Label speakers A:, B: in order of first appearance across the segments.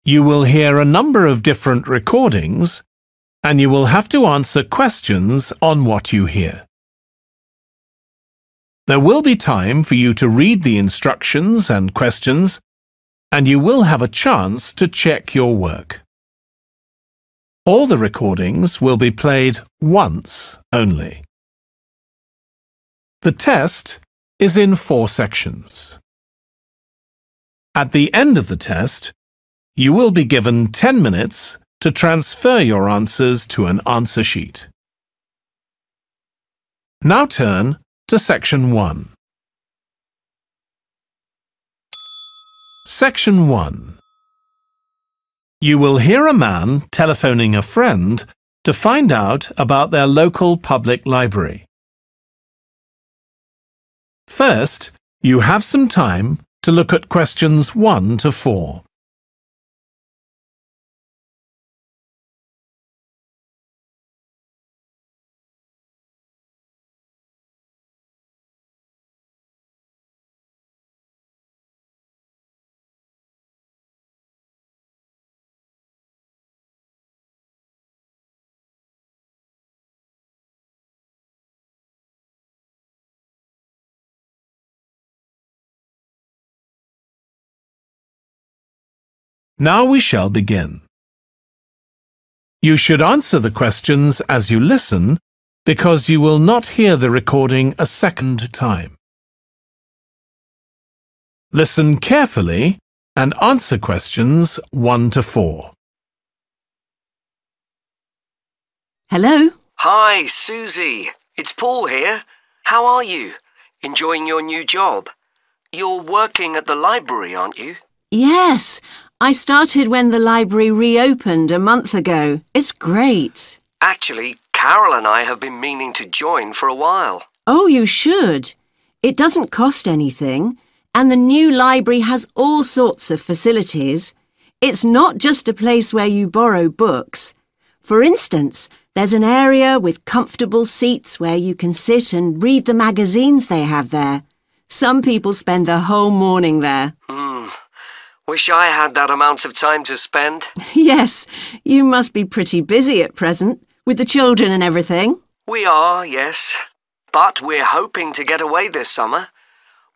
A: You will hear a number of different recordings, and you will have to answer questions on what you hear. There will be time for you to read the instructions and questions, and you will have a chance to check your work. All the recordings will be played once only. The test is in 4 sections. At the end of the test, you will be given 10 minutes to transfer your answers to an answer sheet. Now turn to Section 1. Section 1. You will hear a man telephoning a friend to find out about their local public library. First, you have some time to look at questions 1 to 4. Now we shall begin. You should answer the questions as you listen, because you will not hear the recording a second time. Listen carefully and answer questions 1 to 4.
B: Hello?
C: Hi, Susie. It's Paul here. How are you? Enjoying your new job? You're working at the library, aren't you?
B: Yes, I started when the library reopened a month ago. It's great.
C: Actually, Carol and I have been meaning to join for a while.
B: Oh, you should. It doesn't cost anything, and the new library has all sorts of facilities. It's not just a place where you borrow books. For instance, there's an area with comfortable seats where you can sit and read the magazines they have there. Some people spend the whole morning there.
C: Wish I had that amount of time to spend.
B: Yes, you must be pretty busy at present, with the children and everything.
C: We are, yes. But we're hoping to get away this summer.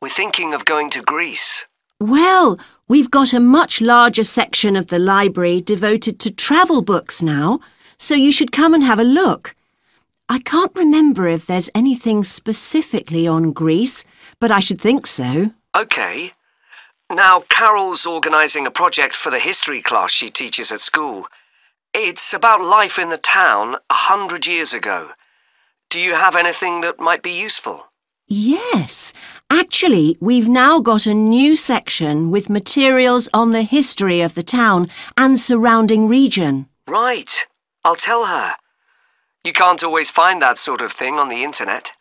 C: We're thinking of going to Greece.
B: Well, we've got a much larger section of the library devoted to travel books now, so you should come and have a look. I can't remember if there's anything specifically on Greece, but I should think so.
C: OK. Now, Carol's organising a project for the history class she teaches at school. It's about life in the town 100 years ago. Do you have anything that might be useful?
B: Yes. Actually, we've now got a new section with materials on the history of the town and surrounding region.
C: Right. I'll tell her. You can't always find that sort of thing on the internet.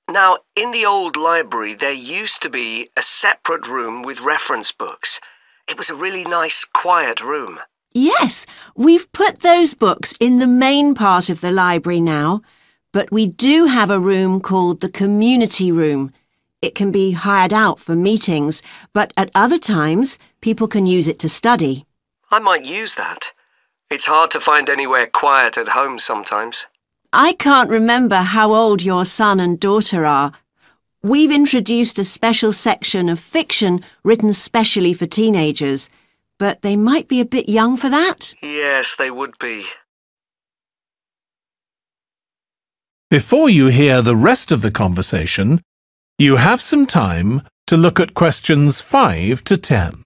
C: Now, in the old library, there used to be a separate room with reference books. It was a really nice, quiet room.
B: Yes, we've put those books in the main part of the library now, but we do have a room called the community room. It can be hired out for meetings, but at other times, people can use it to study.
C: I might use that. It's hard to find anywhere quiet at home sometimes.
B: I can't remember how old your son and daughter are. We've introduced a special section of fiction written specially for teenagers, but they might be a bit young for that.
C: Yes, they would be.
A: Before you hear the rest of the conversation, you have some time to look at questions 5 to 10.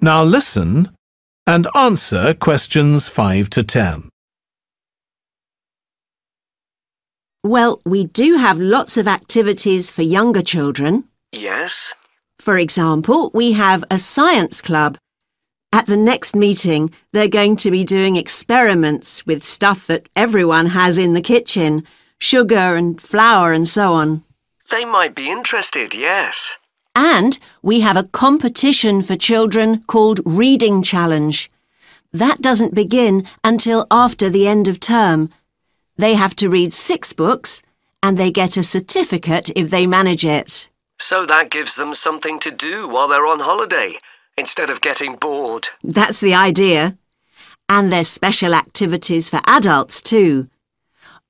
A: Now listen and answer questions 5 to 10.
B: Well, we do have lots of activities for younger children.
C: Yes?
B: For example, we have a science club. At the next meeting, they're going to be doing experiments with stuff that everyone has in the kitchen, sugar and flour and so on.
C: They might be interested, yes.
B: And we have a competition for children called Reading Challenge. That doesn't begin until after the end of term. They have to read 6 books and they get a certificate if they manage it.
C: So that gives them something to do while they're on holiday, instead of getting bored.
B: That's the idea. And there's special activities for adults too.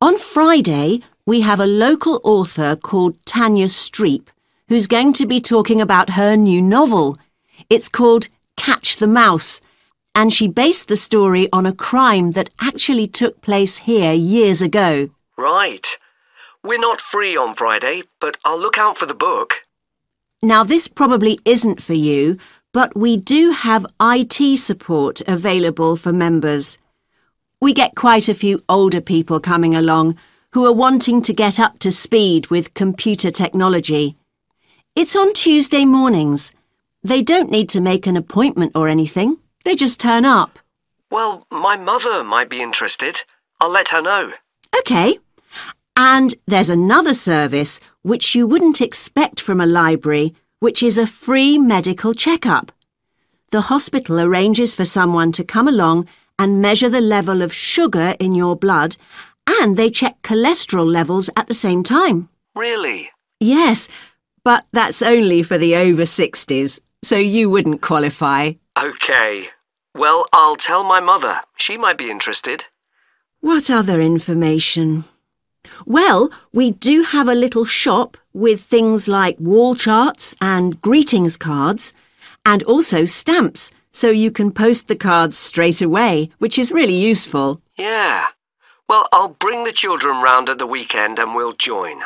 B: On Friday, we have a local author called Tanya Streep, who's going to be talking about her new novel. It's called Catch the Mouse, and she based the story on a crime that actually took place here years ago.
C: Right. We're not free on Friday, but I'll look out for the book.
B: Now, this probably isn't for you, but we do have IT support available for members. We get quite a few older people coming along who are wanting to get up to speed with computer technology. It's on Tuesday mornings. They don't need to make an appointment or anything. They just turn up.
C: Well, my mother might be interested. I'll let her know.
B: OK. And there's another service which you wouldn't expect from a library, which is a free medical checkup. The hospital arranges for someone to come along and measure the level of sugar in your blood, and they check cholesterol levels at the same time.
C: Really?
B: Yes, but that's only for the over 60s, so you wouldn't qualify.
C: OK. Well, I'll tell my mother. She might be interested.
B: What other information? Well, we do have a little shop with things like wall charts and greetings cards, and also stamps, so you can post the cards straight away, which is really useful.
C: Yeah. Well, I'll bring the children round at the weekend and we'll join.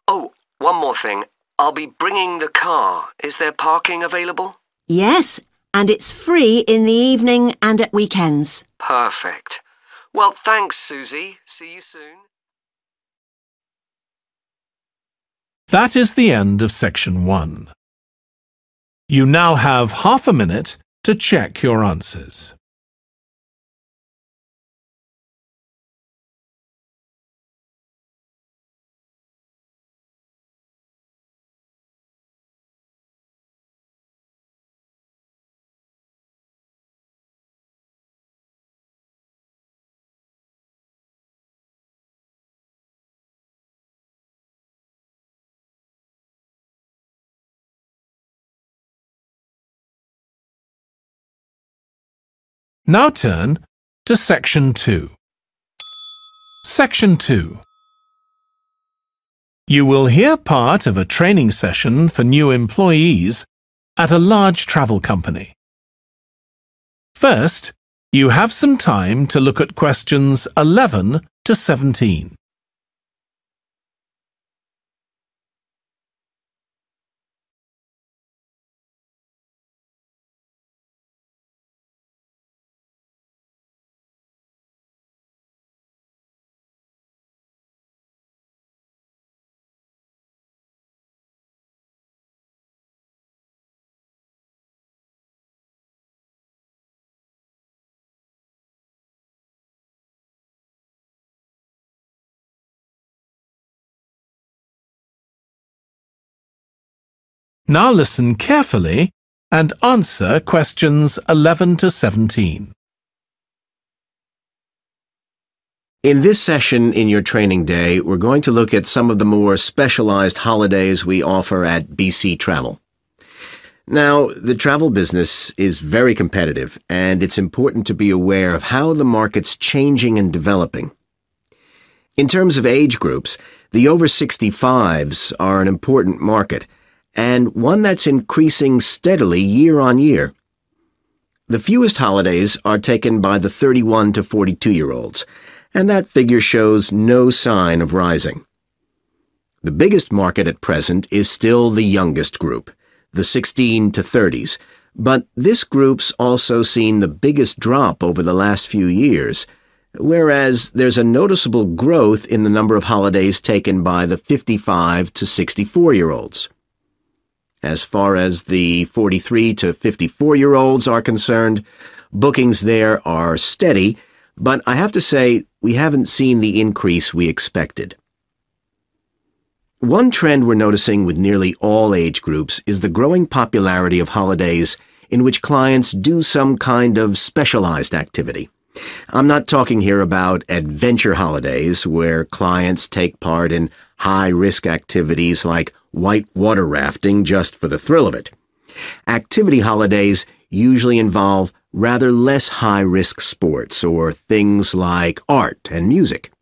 C: Oh, one more thing. I'll be bringing the car. Is there parking available?
B: Yes, and it's free in the evening and at weekends.
C: Perfect. Well, thanks, Susie. See you soon.
A: That is the end of section 1. You now have half a minute to check your answers. Now turn to Section 2. Section 2. You will hear part of a training session for new employees at a large travel company. First, you have some time to look at questions 11 to 17. Now listen carefully and answer questions 11 to 17.
D: In this session in your training day, we're going to look at some of the more specialized holidays we offer at BC Travel. Now, the travel business is very competitive, and it's important to be aware of how the market's changing and developing. In terms of age groups, the over 65s are an important market, and one that's increasing steadily year on year. The fewest holidays are taken by the 31 to 42-year-olds, and that figure shows no sign of rising. The biggest market at present is still the youngest group, the 16 to 30s, but this group's also seen the biggest drop over the last few years, whereas there's a noticeable growth in the number of holidays taken by the 55 to 64-year-olds. As far as the 43 to 54-year-olds are concerned, bookings there are steady, but I have to say we haven't seen the increase we expected. One trend we're noticing with nearly all age groups is the growing popularity of holidays in which clients do some kind of specialized activity. I'm not talking here about adventure holidays where clients take part in high-risk activities like white water rafting just for the thrill of it. Activity holidays usually involve rather less high-risk sports or things like art and music.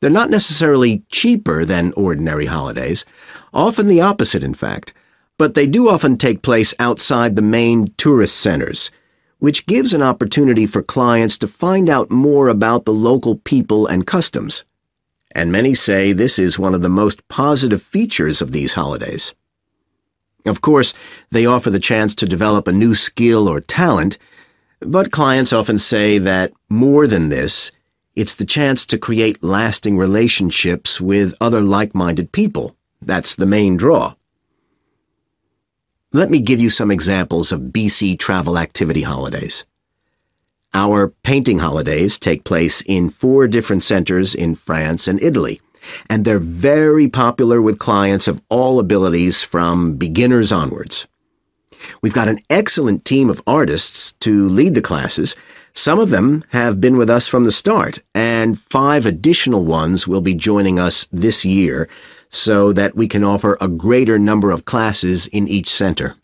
D: They're not necessarily cheaper than ordinary holidays, often the opposite in fact, but they do often take place outside the main tourist centers, which gives an opportunity for clients to find out more about the local people and customs. And many say this is one of the most positive features of these holidays. Of course, they offer the chance to develop a new skill or talent, but clients often say that more than this, it's the chance to create lasting relationships with other like-minded people. That's the main draw. Let me give you some examples of BC travel activity holidays. Our painting holidays take place in 4 different centers in France and Italy, and they're very popular with clients of all abilities from beginners onwards. We've got an excellent team of artists to lead the classes. Some of them have been with us from the start, and 5 additional ones will be joining us this year so that we can offer a greater number of classes in each center.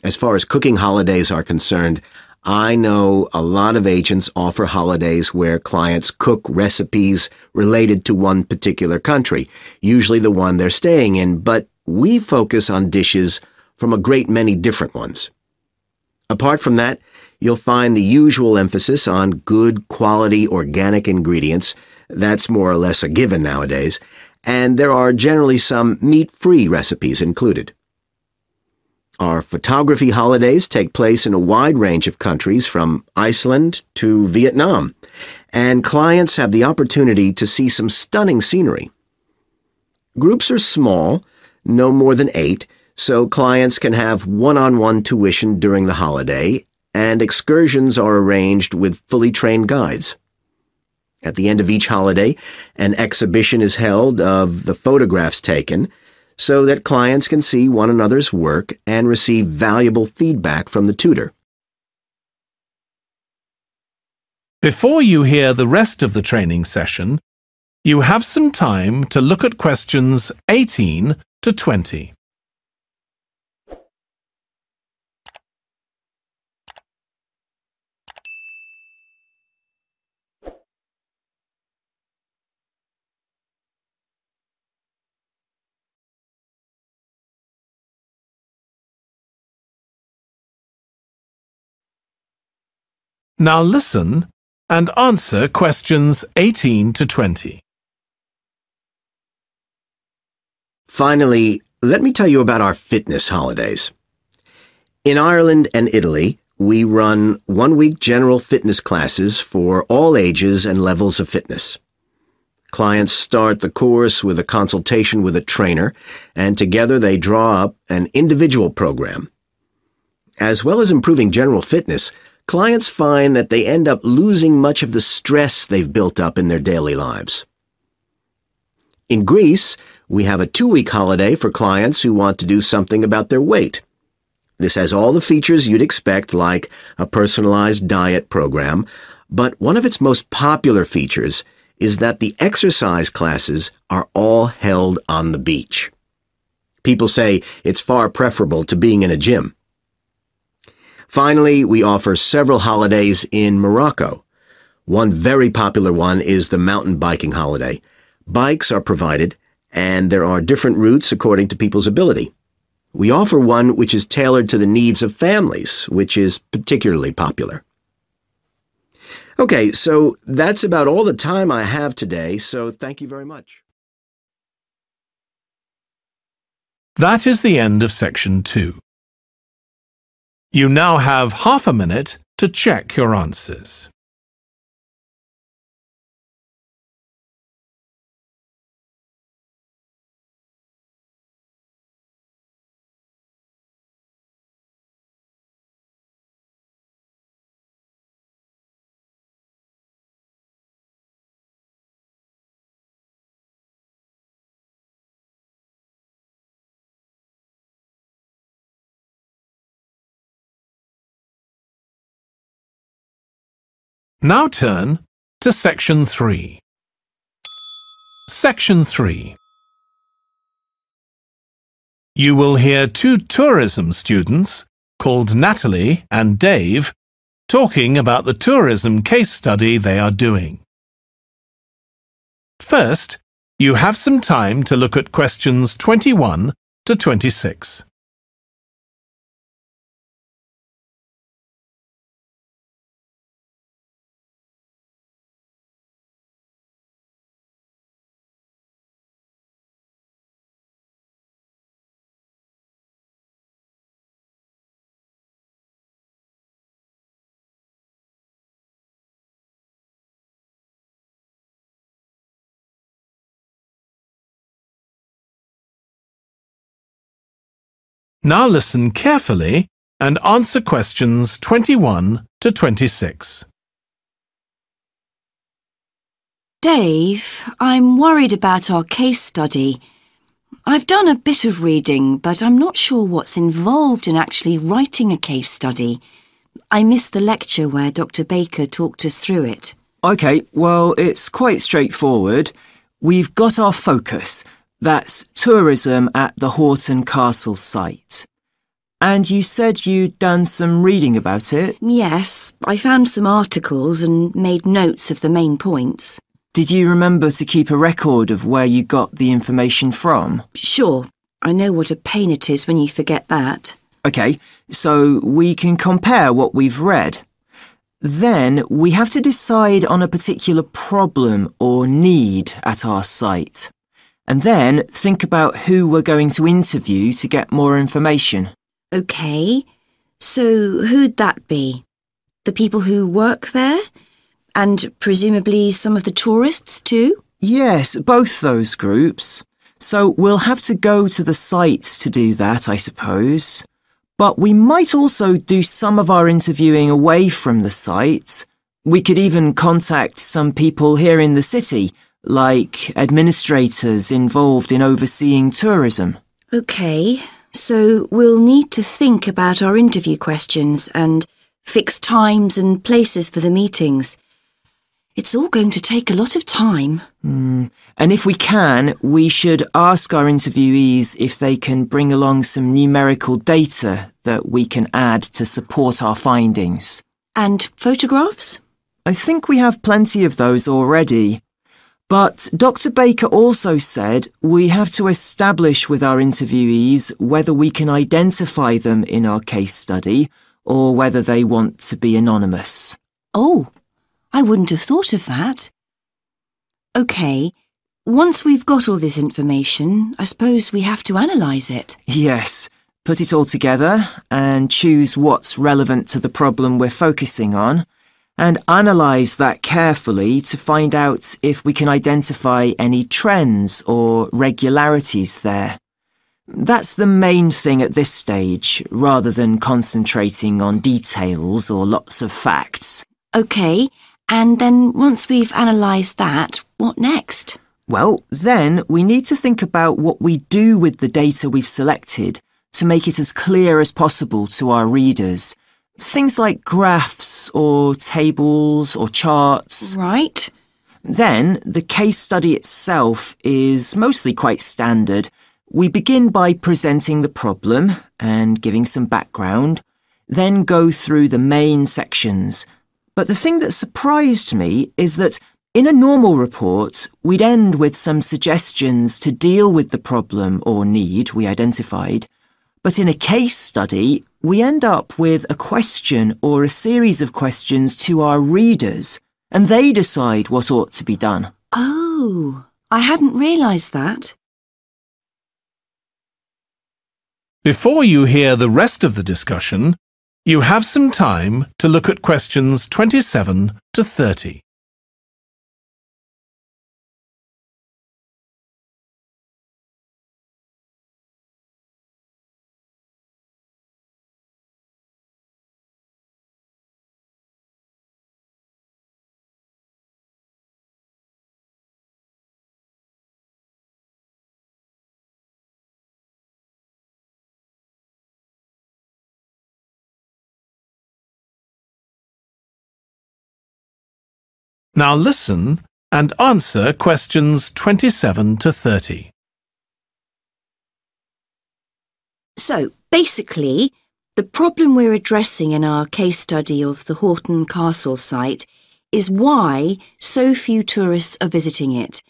D: As far as cooking holidays are concerned, I know a lot of agents offer holidays where clients cook recipes related to one particular country, usually the one they're staying in, but we focus on dishes from a great many different ones. Apart from that, you'll find the usual emphasis on good quality organic ingredients. That's more or less a given nowadays, and there are generally some meat-free recipes included. Our photography holidays take place in a wide range of countries from Iceland to Vietnam, and clients have the opportunity to see some stunning scenery. Groups are small, no more than 8, so clients can have one-on-one tuition during the holiday, and excursions are arranged with fully trained guides. At the end of each holiday, an exhibition is held of the photographs taken so that clients can see one another's work and receive valuable feedback from the tutor.
A: Before you hear the rest of the training session, you have some time to look at questions 18 to 20. Now listen and answer questions 18 to 20.
D: Finally, let me tell you about our fitness holidays. In Ireland and Italy, we run one-week general fitness classes for all ages and levels of fitness. Clients start the course with a consultation with a trainer, and together they draw up an individual program. As well as improving general fitness, clients find that they end up losing much of the stress they've built up in their daily lives. In Greece, we have a 2-week holiday for clients who want to do something about their weight. This has all the features you'd expect, like a personalized diet program, but one of its most popular features is that the exercise classes are all held on the beach. People say it's far preferable to being in a gym. Finally, we offer several holidays in Morocco. One very popular one is the mountain biking holiday. Bikes are provided, and there are different routes according to people's ability. We offer one which is tailored to the needs of families, which is particularly popular. Okay, so that's about all the time I have today, so thank you very much.
A: That is the end of section 2. You now have half a minute to check your answers. Now turn to Section 3. Section 3. You will hear two tourism students called Natalie and Dave talking about the tourism case study they are doing. First, you have some time to look at questions 21 to 26. Now listen carefully and answer questions 21 to 26.
B: Dave, I'm worried about our case study. I've done a bit of reading, but I'm not sure what's involved in actually writing a case study. I missed the lecture where Dr. Baker talked us through it.
E: OK, well, it's quite straightforward. We've got our focus. That's tourism at the Horton Castle site. And you said you'd done some reading about it?
B: Yes, I found some articles and made notes of the main points.
E: Did you remember to keep a record of where you got the information from?
B: Sure, I know what a pain it is when you forget that.
E: OK, so we can compare what we've read. Then we have to decide on a particular problem or need at our site. And then think about who we're going to interview to get more information.
B: OK, so who'd that be? The people who work there? And presumably some of the tourists too?
E: Yes, both those groups. So we'll have to go to the site to do that, I suppose. But we might also do some of our interviewing away from the site. We could even contact some people here in the city, like administrators involved in overseeing tourism.
B: OK, so we'll need to think about our interview questions and fix times and places for the meetings. It's all going to take a lot of time.
E: And if we can, we should ask our interviewees if they can bring along some numerical data that we can add to support our findings.
B: And photographs?
E: I think we have plenty of those already. But Dr. Baker also said we have to establish with our interviewees whether we can identify them in our case study or whether they want to be anonymous.
B: Oh, I wouldn't have thought of that. OK, once we've got all this information, I suppose we have to analyse it.
E: Yes, put it all together and choose what's relevant to the problem we're focusing on, and analyse that carefully to find out if we can identify any trends or regularities there. That's the main thing at this stage, rather than concentrating on details or lots of facts.
B: OK, and then once we've analysed that, what next?
E: Well, then we need to think about what we do with the data we've selected to make it as clear as possible to our readers. Things like graphs or tables or charts.
B: Right.
E: Then the case study itself is mostly quite standard. We begin by presenting the problem and giving some background, then go through the main sections. But the thing that surprised me is that in a normal report, we'd end with some suggestions to deal with the problem or need we identified. But in a case study, we end up with a question or a series of questions to our readers, and they decide what ought to be done.
B: Oh, I hadn't realised that.
A: Before you hear the rest of the discussion, you have some time to look at questions 27 to 30. Now listen and answer questions 27 to 30.
B: So, basically, the problem we're addressing in our case study of the Horton Castle site is why so few tourists are visiting it.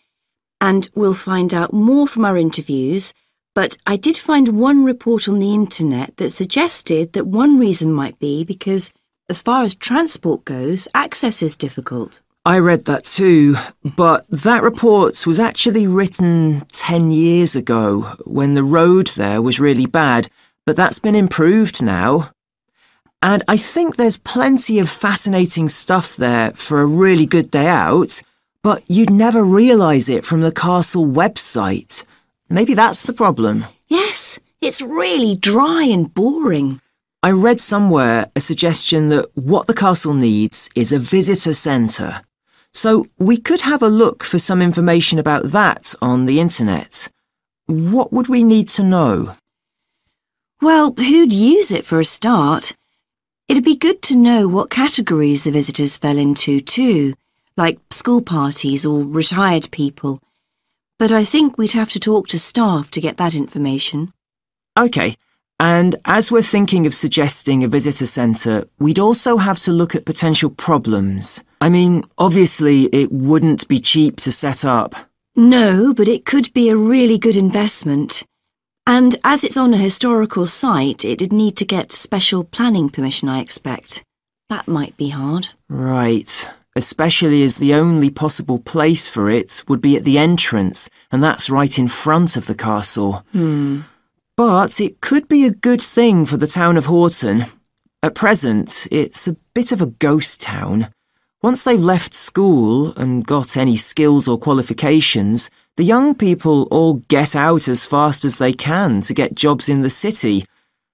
B: And we'll find out more from our interviews, but I did find one report on the internet that suggested that one reason might be because, as far as transport goes, access is difficult.
E: I read that too, but that report was actually written 10 years ago when the road there was really bad, but that's been improved now. And I think there's plenty of fascinating stuff there for a really good day out, but you'd never realise it from the castle website. Maybe that's the problem.
B: Yes, it's really dry and boring.
E: I read somewhere a suggestion that what the castle needs is a visitor centre. So we could have a look for some information about that on the internet. What would we need to know?
B: Well, who'd use it for a start? It'd be good to know what categories the visitors fell into too, like school parties or retired people. But I think we'd have to talk to staff to get that information.
E: OK, and as we're thinking of suggesting a visitor centre, we'd also have to look at potential problems. I mean, obviously it wouldn't be cheap to set up.
B: No, but it could be a really good investment. And as it's on a historical site, it'd need to get special planning permission, I expect. That might be hard.
E: Right, especially as the only possible place for it would be at the entrance, and that's right in front of the castle. But it could be a good thing for the town of Horton. At present, it's a bit of a ghost town. Once they've left school and got any skills or qualifications, the young people all get out as fast as they can to get jobs in the city,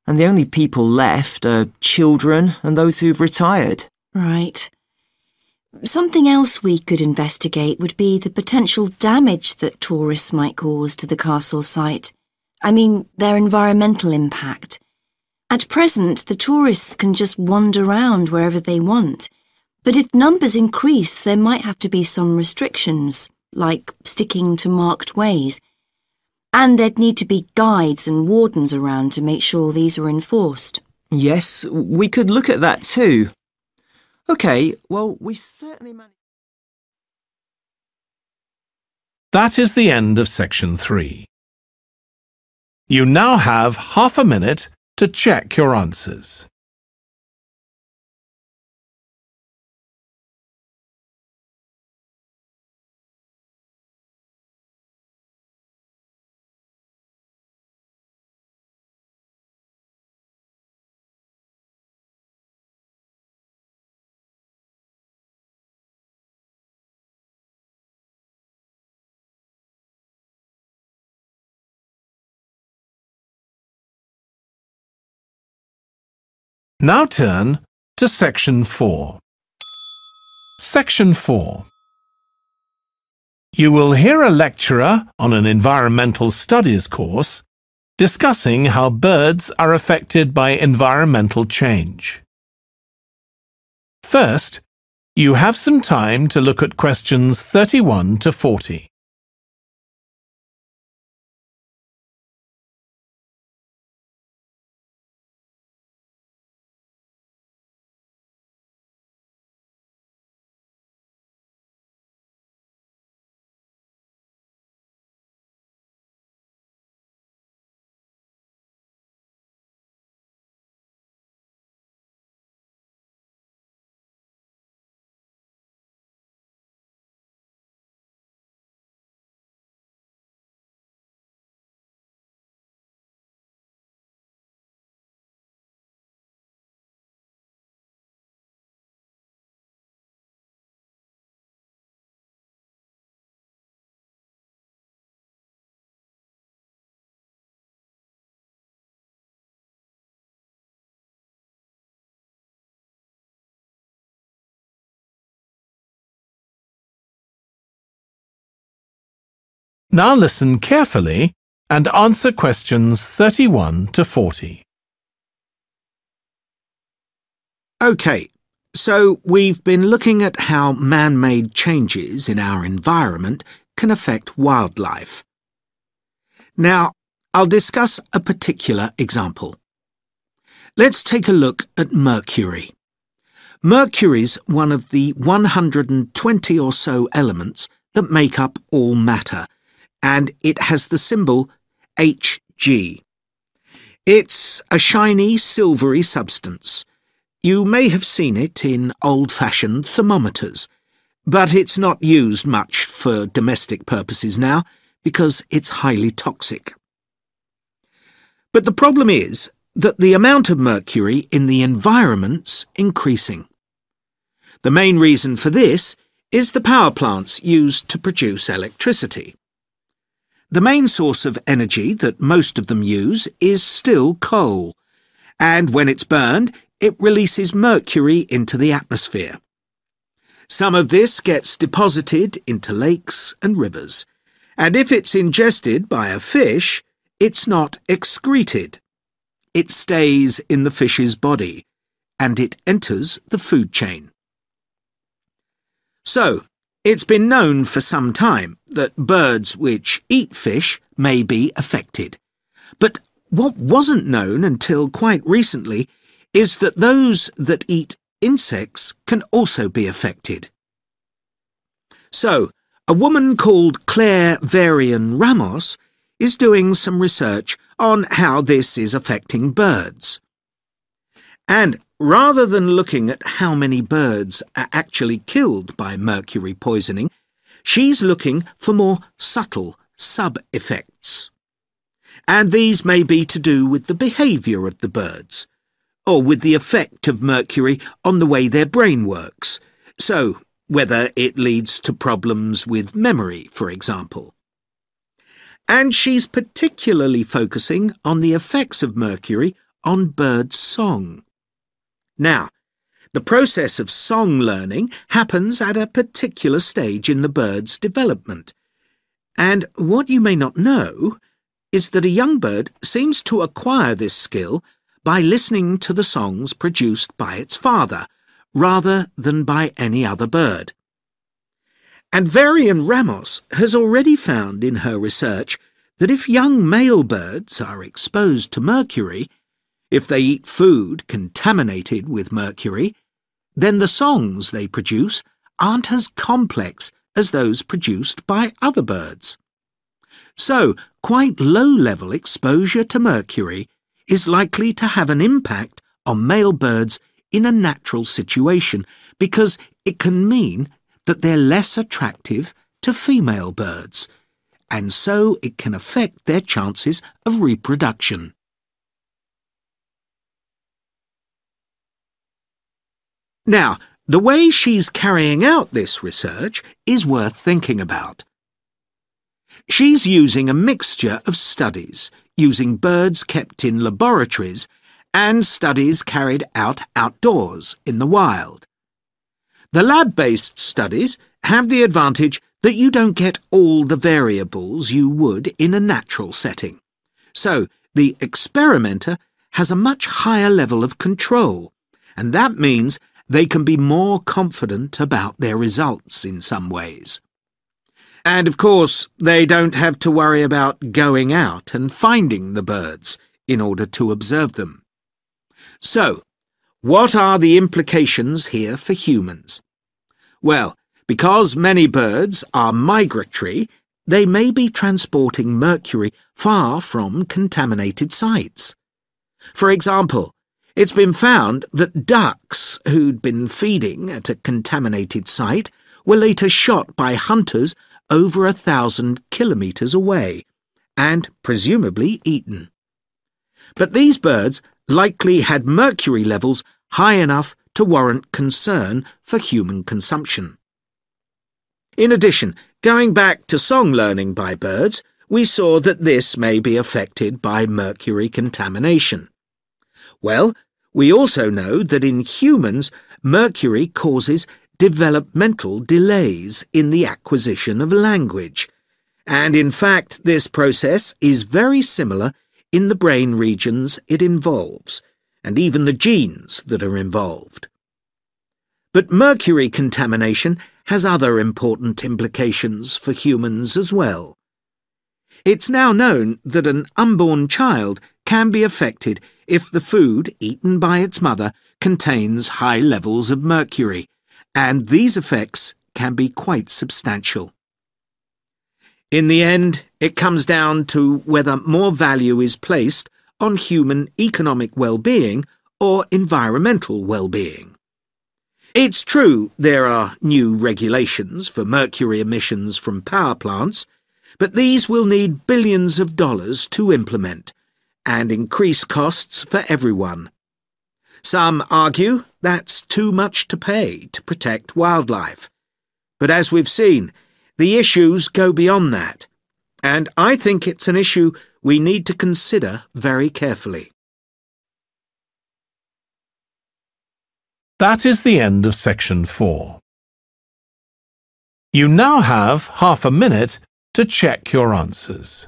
E: and the only people left are children and those who've retired.
B: Right. Something else we could investigate would be the potential damage that tourists might cause to the castle site. I mean, their environmental impact. At present, the tourists can just wander around wherever they want. But if numbers increase, there might have to be some restrictions, like sticking to marked ways. And there'd need to be guides and wardens around to make sure these are enforced.
E: Yes, we could look at that too. OK, well, we certainly managed.
A: That is the end of section 3. You now have half a minute to check your answers. Now turn to Section 4. Section 4. You will hear a lecturer on an environmental studies course discussing how birds are affected by environmental change. First, you have some time to look at questions 31 to 40. Now listen carefully and answer questions 31 to 40.
D: OK,
F: So we've been looking at how man-made changes in our environment can affect wildlife. Now, I'll discuss a particular example. Let's take a look at mercury. Mercury's one of the 120 or so elements that make up all matter, and it has the symbol Hg. It's a shiny, silvery substance. You may have seen it in old-fashioned thermometers, but it's not used much for domestic purposes now because it's highly toxic. But the problem is that the amount of mercury in the environment's increasing. The main reason for this is the power plants used to produce electricity. The main source of energy that most of them use is still coal, and when it's burned, it releases mercury into the atmosphere. Some of this gets deposited into lakes and rivers, and if it's ingested by a fish, it's not excreted. It stays in the fish's body, and it enters the food chain. So, it's been known for some time that birds which eat fish may be affected. But what wasn't known until quite recently is that those that eat insects can also be affected. So, a woman called Claire Varian Ramos is doing some research on how this is affecting birds. And rather than looking at how many birds are actually killed by mercury poisoning, she's looking for more subtle sub-effects. And these may be to do with the behaviour of the birds, or with the effect of mercury on the way their brain works, so whether it leads to problems with memory, for example. And she's particularly focusing on the effects of mercury on birds' song. Now, the process of song learning happens at a particular stage in the bird's development. And what you may not know is that a young bird seems to acquire this skill by listening to the songs produced by its father, rather than by any other bird. And Varian Ramos has already found in her research that if young male birds are exposed to mercury, if they eat food contaminated with mercury, then the songs they produce aren't as complex as those produced by other birds. So, quite low-level exposure to mercury is likely to have an impact on male birds in a natural situation because it can mean that they're less attractive to female birds, and so it can affect their chances of reproduction. Now, the way she's carrying out this research is worth thinking about. She's using a mixture of studies, using birds kept in laboratories and studies carried out outdoors in the wild. The lab-based studies have the advantage that you don't get all the variables you would in a natural setting. So, the experimenter has a much higher level of control, and that means they can be more confident about their results in some ways. And of course, they don't have to worry about going out and finding the birds in order to observe them. So, what are the implications here for humans? Well, because many birds are migratory, they may be transporting mercury far from contaminated sites. For example, it's been found that ducks who'd been feeding at a contaminated site were later shot by hunters over 1,000 kilometres away, and presumably eaten. But these birds likely had mercury levels high enough to warrant concern for human consumption. In addition, going back to song learning by birds, we saw that this may be affected by mercury contamination. Well, we also know that in humans, mercury causes developmental delays in the acquisition of language, and in fact this process is very similar in the brain regions it involves, and even the genes that are involved. But mercury contamination has other important implications for humans as well. It's now known that an unborn child can be affected if the food eaten by its mother contains high levels of mercury, and these effects can be quite substantial. In the end, it comes down to whether more value is placed on human economic well-being or environmental well-being. It's true there are new regulations for mercury emissions from power plants, but these will need billions of dollars to implement and increase costs for everyone. Some argue that's too much to pay to protect wildlife. But as we've seen, the issues go beyond that, and I think it's an issue we need to consider very carefully.
A: That is the end of section 4. You now have half a minute to check your answers.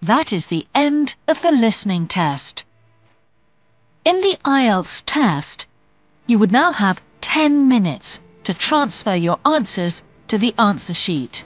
G: That is the end of the listening test. In the IELTS test, you would now have 10 minutes to transfer your answers to the answer sheet.